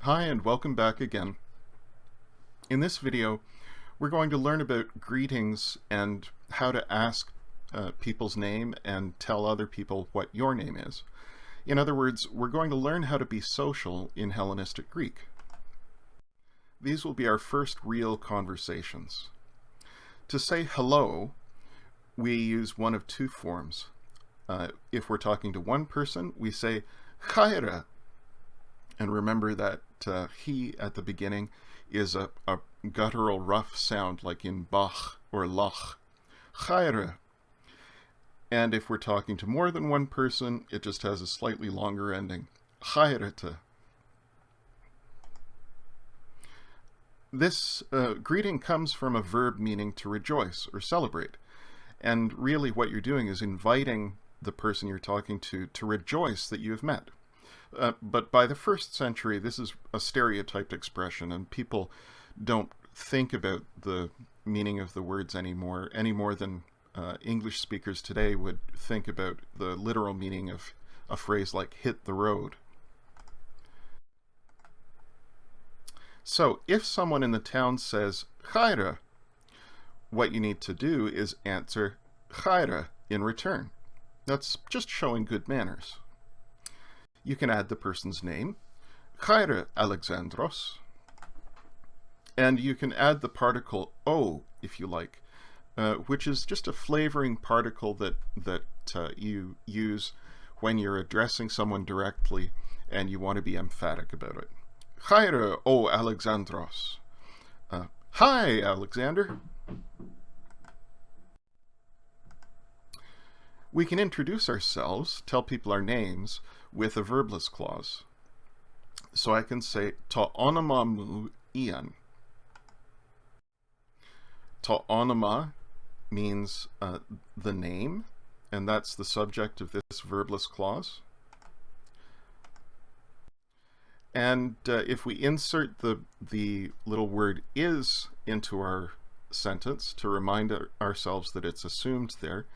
Hi and welcome back again. In this video, we're going to learn about greetings and how to ask people's name and tell other people what your name is. In other words, we're going to learn how to be social in Hellenistic Greek. These will be our first real conversations. To say hello, we use one of two forms. If we're talking to one person, we say chaira. And remember that he at the beginning is a guttural rough sound like in bach or lach. Chaira. And if we're talking to more than one person, it just has a slightly longer ending. Chairete. This greeting comes from a verb meaning to rejoice or celebrate. And really what you're doing is inviting the person you're talking to rejoice that you have met. But by the 1st century, this is a stereotyped expression, and people don't think about the meaning of the words any more than English speakers today would think about the literal meaning of a phrase like hit the road. So if someone in the town says chaira, what you need to do is answer chaira in return. That's just showing good manners. You can add the person's name, chaira Alexandros, and you can add the particle o if you like, which is just a flavoring particle that you use when you're addressing someone directly and you want to be emphatic about it. Chaira o Alexandros. Hi, Alexander. We can introduce ourselves, tell people our names, with a verbless clause. So I can say ta onoma mu ian. Ta onoma means the name, and that's the subject of this verbless clause. And if we insert the little word is into our sentence to remind ourselves that it's assumed there,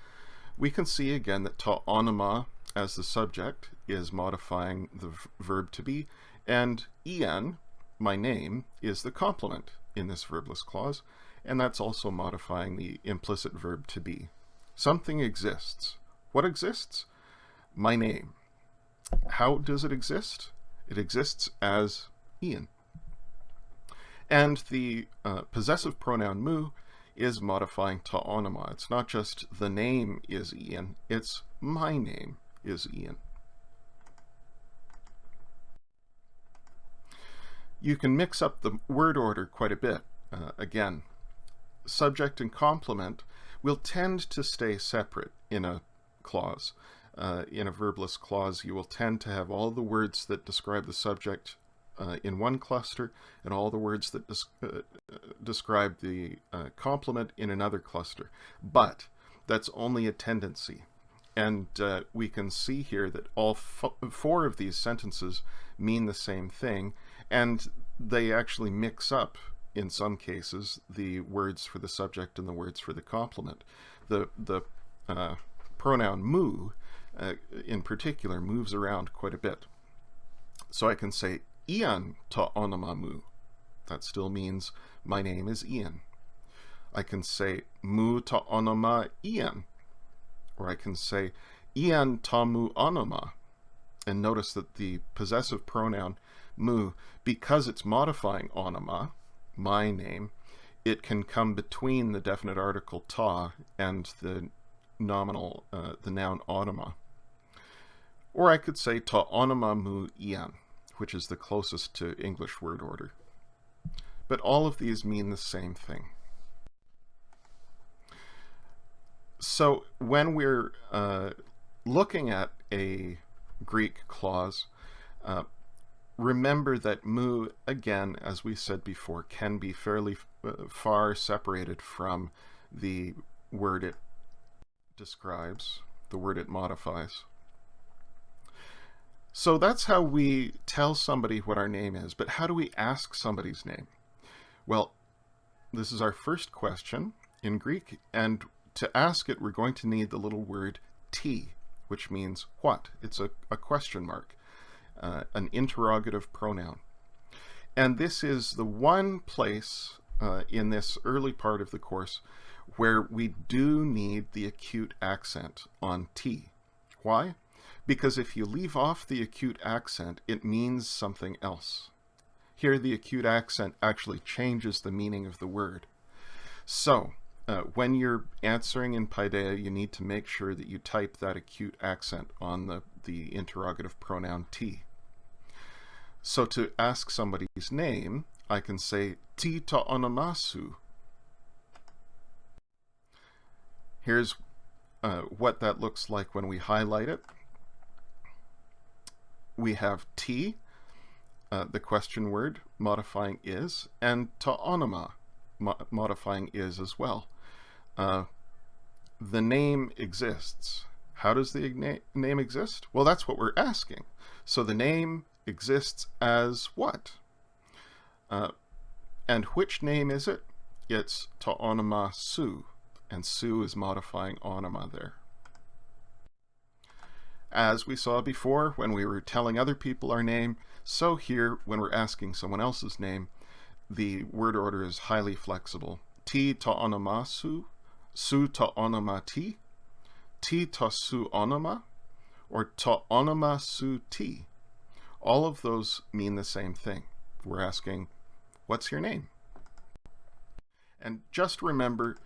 we can see again that ta onoma as the subject is modifying the verb to be, and ian, my name, is the complement in this verbless clause, and that's also modifying the implicit verb to be. Something exists. What exists? My name. How does it exist? It exists as Ian. And the possessive pronoun mu is modifying ta onoma. It's not just the name is Ian, it's my name is Ian. You can mix up the word order quite a bit. Again, subject and complement will tend to stay separate in a clause. In a verbless clause, you will tend to have all the words that describe the subject in one cluster and all the words that describe the complement in another cluster. But that's only a tendency. And we can see here that all four of these sentences mean the same thing, and they actually mix up, in some cases, the words for the subject and the words for the complement. The pronoun mu, in particular, moves around quite a bit. So I can say Ian ta onoma mu. That still means my name is Ian. I can say mu ta onoma Ian. Or I can say Ian ta mu onoma. And notice that the possessive pronoun mu, because it's modifying onoma, my name, it can come between the definite article ta and the nominal, the noun onoma. Or I could say ta onoma mu Ian, which is the closest to English word order. But all of these mean the same thing. So when we're looking at a Greek clause, remember that mu, again, as we said before, can be fairly far separated from the word it describes, the word it modifies. So that's how we tell somebody what our name is, but how do we ask somebody's name? Well, this is our first question in Greek, and to ask it, we're going to need the little word ti, which means what? It's a question mark, an interrogative pronoun. And this is the one place in this early part of the course where we do need the acute accent on T. Why? Because if you leave off the acute accent, it means something else. Here, the acute accent actually changes the meaning of the word. So, when you're answering in Paideia, you need to make sure that you type that acute accent on the interrogative pronoun T. So to ask somebody's name, I can say Ti ta onomasu. Here's what that looks like when we highlight it. We have T, the question word, modifying is, and ta onoma, modifying is as well. The name exists. How does the name exist? Well, that's what we're asking. So the name exists as what? And which name is it? It's ta onoma su, and su is modifying onoma there. As we saw before when we were telling other people our name, so here when we're asking someone else's name, the word order is highly flexible. Ti ta onoma su ta onoma ti ta su onoma, or ta onoma su ti. All of those mean the same thing. We're asking, what's your name? And just remember,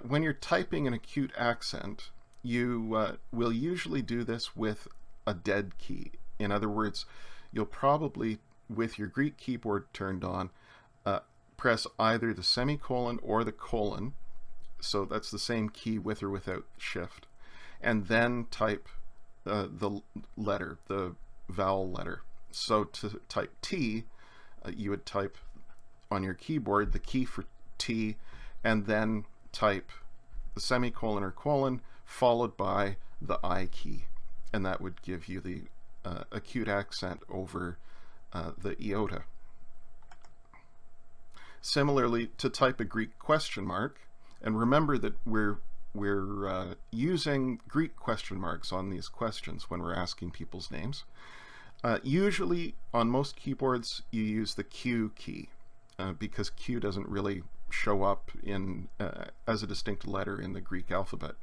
when you're typing an acute accent, you will usually do this with a dead key. In other words, you'll probably, with your Greek keyboard turned on, press either the semicolon or the colon, so that's the same key with or without shift, and then type the letter, the vowel letter. So to type T, you would type on your keyboard the key for T, and then type the semicolon or colon followed by the I key, and that would give you the acute accent over the iota. Similarly, to type a Greek question mark, and remember that we're using Greek question marks on these questions when we're asking people's names. Usually on most keyboards you use the Q key because Q doesn't really show up in as a distinct letter in the Greek alphabet.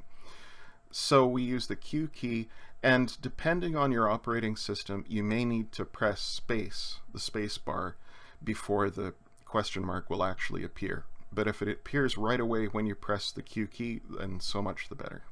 So we use the Q key, and depending on your operating system, you may need to press space, the space bar, before the question mark will actually appear. But if it appears right away when you press the Q key, then so much the better.